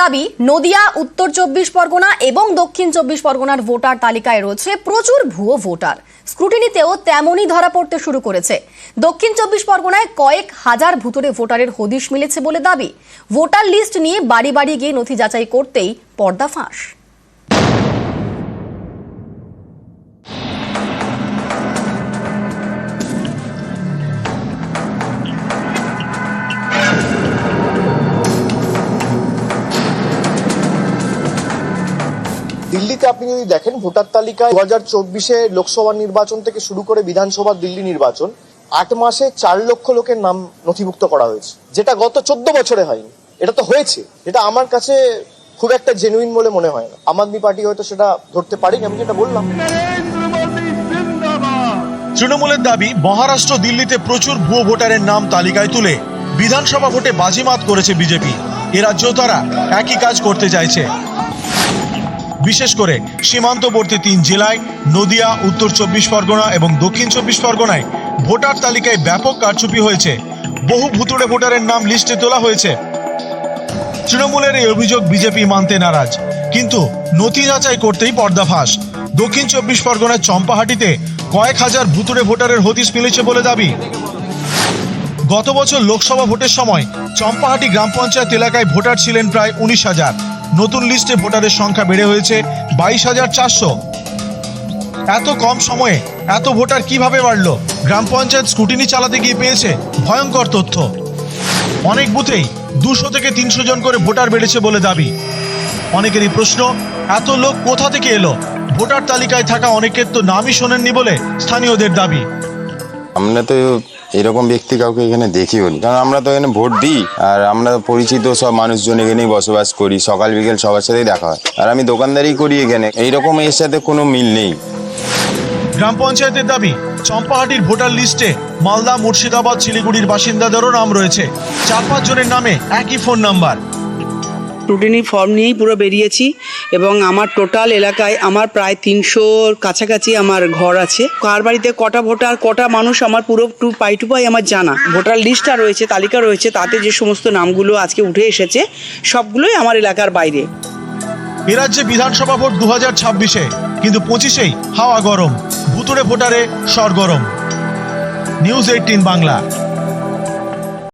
দাবি, নদিয়া, উত্তর 24 পরগনা এবং দক্ষিণ 24 পরগনার ভোটার তালিকায় রয়েছে প্রচুর ভুয়ো ভোটার। স্ক্রুটিনিতেও তেমনই ধরা পড়তে শুরু করেছে। দক্ষিণ 24 পরগনায় কয়েক হাজার ভুতুড়ে ভোটারের হদিশ মিলেছে বলে দাবি। ভোটার লিস্ট নিয়ে বাড়ি বাড়ি গিয়ে নথি যাচাই করতেই পর্দাফাঁস। দিল্লিতে আপনি যদি দেখেন ভোটার তালিকায় 2024-এ লোকসভা নির্বাচন থেকে শুরু করে বিধানসভা দিল্লি নির্বাচন 8 মাসে 4 লক্ষ লোকের নাম নথিভুক্ত করা হয়েছে, যেটা গত 14 বছরে হয়নি। এটা তো হয়েছে, এটা আমার কাছে খুব একটা জেনুইন বলে মনে হয় না। আম আদমি পার্টি হয়তো সেটা ধরতে পারেনি, আমি যেটা বললাম। তৃণমূলের দাবি, মহারাষ্ট্র, দিল্লিতে প্রচুর ভুয়ো ভোটারের নাম তালিকায় তুলে বিধানসভা ভোটে বাজিমাত করেছে বিজেপি। এ রাজ্যেও তারা একই কাজ করতে চাইছে। বিশেষ করে সীমান্তবর্তী 3 জেলায় নদিয়া, উত্তর 24 পরগনা এবং দক্ষিণ 24 পরগনায় ভোটার তালিকায় ব্যাপক কারচুপি হয়েছে। বহু ভুতুড়ে ভোটারের নাম লিস্টে তোলা হয়েছে। তৃণমূলের এই অভিযোগ বিজেপি মানতে নারাজ, কিন্তু নথি যাচাই করতেই পর্দাফাঁস। দক্ষিণ 24 পরগনার চম্পাহাটিতে কয়েক হাজার ভুতুড়ে ভোটারের হদিশ মিলেছে বলে দাবি। গত বছর লোকসভা ভোটের সময় চম্পাহাটি গ্রাম পঞ্চায়েত এলাকায় ভোটার ছিলেন প্রায় 19,000। নতুন লিস্টে ভোটারের সংখ্যা বেড়ে হয়েছে 22,400। এত কম সময়ে এত ভোটার কিভাবে বাড়ল? গ্রাম পঞ্চায়েত স্ক্রুটিনি চালাতে গিয়ে পেয়েছে ভয়ঙ্কর তথ্য। অনেক বুথেই 200 থেকে 300 জন করে ভোটার বেড়েছে বলে দাবি। অনেকেরই প্রশ্ন, এত লোক কোথা থেকে এলো? ভোটার তালিকায় থাকা অনেকের তো নামই শোনেননি বলে স্থানীয়দের দাবি। আমরা তো এরকম ব্যক্তি কাউকে এখানে দেখিও নি, কারণ আমরা তো এখানে ভোট দিই, আর আমরা পরিচিত সব মানুষজন এখানেই বসবাস করি। সকাল বিকেল সবার সাথেই দেখা হয়, আর আমি দোকানদারি করি এখানে। এইরকম এর সাথে কোনো মিল নেই। গ্রাম পঞ্চায়েতের দাবি, চম্পাহাটির ভোটার লিস্টে মালদা, মুর্শিদাবাদ, শিলিগুড়ির বাসিন্দাদেরও নাম রয়েছে। 4-5 জনের নামে একই ফোন নাম্বার। স্ক্রুটিনি ফর্ম নিয়েই পুরো বেরিয়েছি, এবং আমার টোটাল এলাকায় আমার প্রায় 300-র কাছাকাছি আমার ঘর আছে। কার বাড়িতে কটা ভোটার, কটা মানুষ, আমার পুরো টু পাই আমার জানা। ভোটার লিস্টটা রয়েছে, তালিকা রয়েছে, তাতে যে সমস্ত নামগুলো আজকে উঠে এসেছে সবগুলোই আমার এলাকার বাইরে। এ রাজ্যে বিধানসভা ভোট 2026-এ, কিন্তু 25-এই হাওয়া গরম, ভুতুড়ে ভোটারে সরগরম। নিউজ 18 বাংলা।